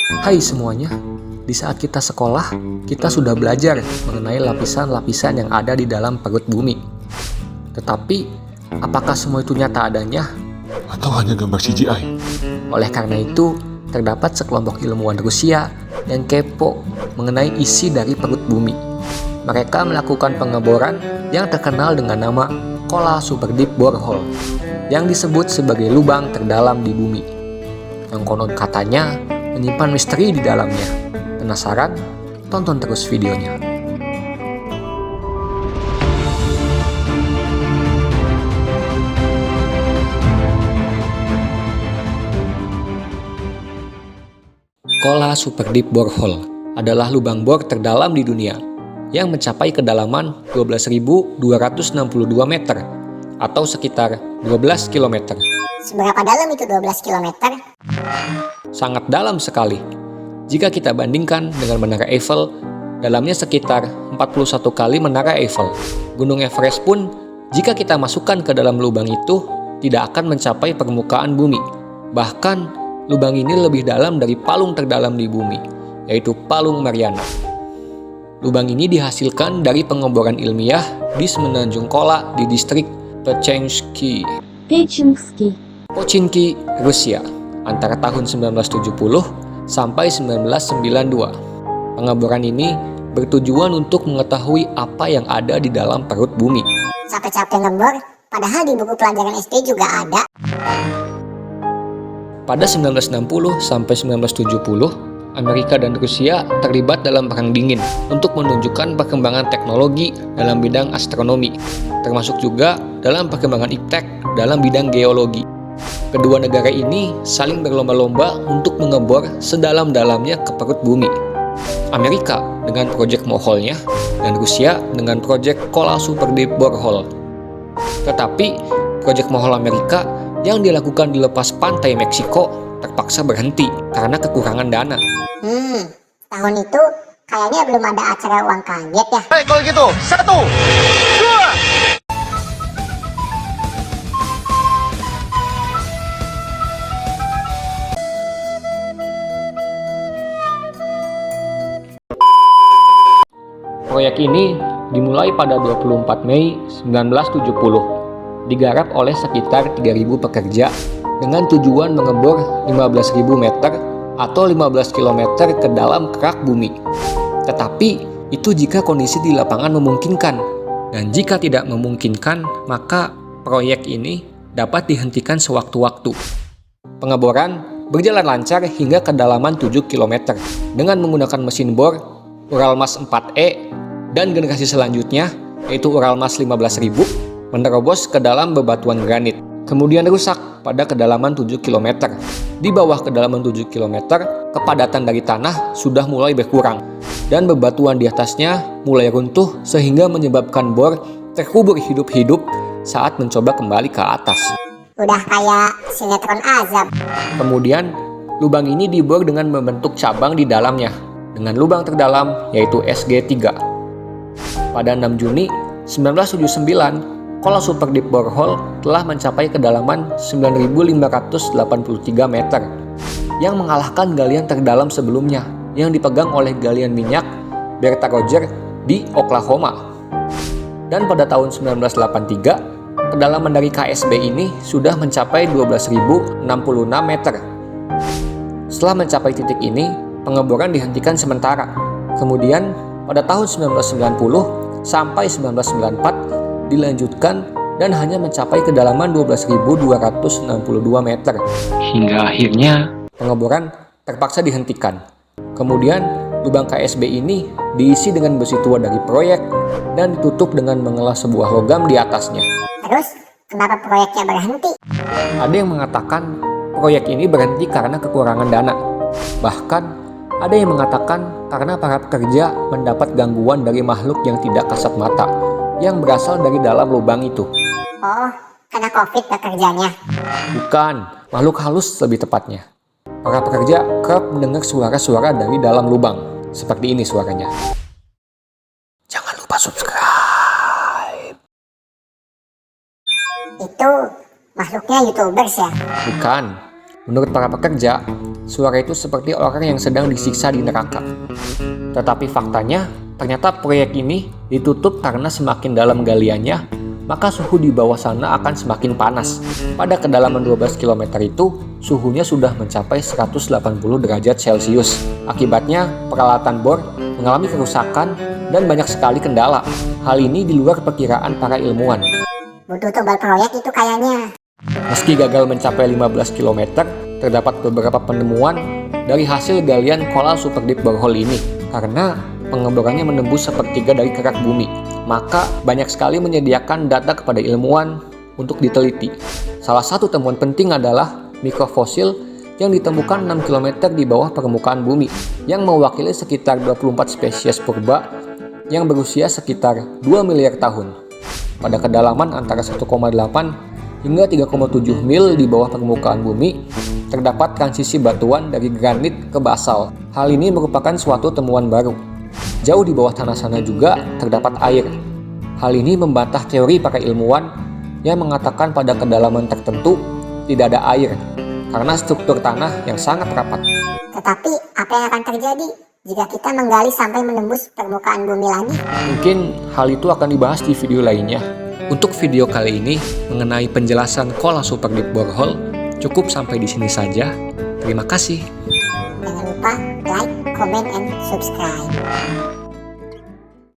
Hai semuanya, di saat kita sekolah, kita sudah belajar mengenai lapisan-lapisan yang ada di dalam perut bumi. Tetapi, apakah semua itu nyata adanya? Atau hanya gambar CGI? Oleh karena itu, terdapat sekelompok ilmuwan Rusia yang kepo mengenai isi dari perut bumi. Mereka melakukan pengeboran yang terkenal dengan nama Kola Super Deep Borehole, yang disebut sebagai lubang terdalam di bumi. Yang konon katanya menyimpan misteri di dalamnya. Penasaran? Tonton terus videonya. Kola Super Deep Borehole adalah lubang bor terdalam di dunia yang mencapai kedalaman 12.262 meter atau sekitar 12 km. Seberapa dalam itu 12 km? Sangat dalam sekali. Jika kita bandingkan dengan Menara Eiffel, dalamnya sekitar 41 kali Menara Eiffel. Gunung Everest pun, jika kita masukkan ke dalam lubang itu, tidak akan mencapai permukaan bumi. Bahkan, lubang ini lebih dalam dari palung terdalam di bumi, yaitu Palung Mariana. Lubang ini dihasilkan dari pengeboran ilmiah di Semenanjung Kola di distrik Pochinki, Rusia, antara tahun 1970 sampai 1992. Pengeboran ini bertujuan untuk mengetahui apa yang ada di dalam perut bumi. Capek-capek ngebor, padahal di buku pelajaran SD juga ada. Pada 1960 sampai 1970, Amerika dan Rusia terlibat dalam Perang Dingin untuk menunjukkan perkembangan teknologi dalam bidang astronomi, termasuk juga dalam perkembangan iptek dalam bidang geologi. Kedua negara ini saling berlomba-lomba untuk mengebor sedalam-dalamnya ke perut bumi. Amerika dengan proyek Mohole-nya dan Rusia dengan proyek Kola Super Deep Borehole. Tetapi proyek Mohole Amerika yang dilakukan di lepas pantai Meksiko terpaksa berhenti karena kekurangan dana. Tahun itu kayaknya belum ada acara uang kaget ya. Baik kalau gitu, 1, 2. Proyek ini dimulai pada 24 Mei 1970, digarap oleh sekitar 3.000 pekerja dengan tujuan mengebor 15.000 meter atau 15 km ke dalam kerak bumi. Tetapi itu jika kondisi di lapangan memungkinkan, dan jika tidak memungkinkan, maka proyek ini dapat dihentikan sewaktu-waktu. Pengeboran berjalan lancar hingga kedalaman 7 km dengan menggunakan mesin bor Uralmas 4E dan generasi selanjutnya yaitu Uralmas 15.000 menerobos ke dalam bebatuan granit. Kemudian rusak pada kedalaman 7 km. Di bawah kedalaman 7 km, kepadatan dari tanah sudah mulai berkurang dan bebatuan di atasnya mulai runtuh sehingga menyebabkan bor terkubur hidup-hidup saat mencoba kembali ke atas. Udah kayak sinetron azab. Kemudian, lubang ini dibor dengan membentuk cabang di dalamnya dengan lubang terdalam yaitu SG3. Pada 6 Juni 1979, Kola Super Deep Borehole telah mencapai kedalaman 9.583 meter yang mengalahkan galian terdalam sebelumnya yang dipegang oleh galian minyak Bertha Roger di Oklahoma. Dan pada tahun 1983, kedalaman dari KSB ini sudah mencapai 12.066 meter. Setelah mencapai titik ini, pengeboran dihentikan sementara. Kemudian, pada tahun 1990 sampai 1994 dilanjutkan dan hanya mencapai kedalaman 12.262 meter. Hingga akhirnya pengeboran terpaksa dihentikan. Kemudian lubang KSB ini diisi dengan besi tua dari proyek dan ditutup dengan mengelas sebuah logam di atasnya. Terus, kenapa proyeknya berhenti? Ada yang mengatakan proyek ini berhenti karena kekurangan dana. Bahkan ada yang mengatakan karena para pekerja mendapat gangguan dari makhluk yang tidak kasat mata yang berasal dari dalam lubang itu. Oh, karena COVID pekerjanya. Bukan, makhluk halus lebih tepatnya. Para pekerja kerap mendengar suara-suara dari dalam lubang. Seperti ini suaranya. Jangan lupa subscribe. Itu makhluknya YouTubers ya? Bukan, Menurut para pekerja, suara itu seperti orang yang sedang disiksa di neraka. Tetapi faktanya, ternyata proyek ini ditutup karena semakin dalam galiannya, maka suhu di bawah sana akan semakin panas. Pada kedalaman 12 km itu, suhunya sudah mencapai 180 derajat Celcius. Akibatnya, peralatan bor mengalami kerusakan dan banyak sekali kendala. Hal ini di luar perkiraan para ilmuwan. Butuh tebal proyek itu kayaknya. Meski gagal mencapai 15 km, terdapat beberapa penemuan dari hasil galian Kola Super Deep Borehole ini. Karena pengeborannya menembus sepertiga dari kerak bumi, maka banyak sekali menyediakan data kepada ilmuwan untuk diteliti. Salah satu temuan penting adalah mikrofosil yang ditemukan 6 km di bawah permukaan bumi, yang mewakili sekitar 24 spesies purba yang berusia sekitar 2 miliar tahun. Pada kedalaman antara 1,8 hingga 3,7 mil di bawah permukaan bumi, terdapat transisi batuan dari granit ke basal. Hal ini merupakan suatu temuan baru. Jauh di bawah tanah sana juga terdapat air. Hal ini membantah teori para ilmuwan yang mengatakan pada kedalaman tertentu tidak ada air karena struktur tanah yang sangat rapat. Tetapi apa yang akan terjadi jika kita menggali sampai menembus permukaan bumi lagi? Mungkin hal itu akan dibahas di video lainnya. Untuk video kali ini mengenai penjelasan Kola Super Deep Borehole cukup sampai di sini saja. Terima kasih. Jangan lupa like, comment, and subscribe.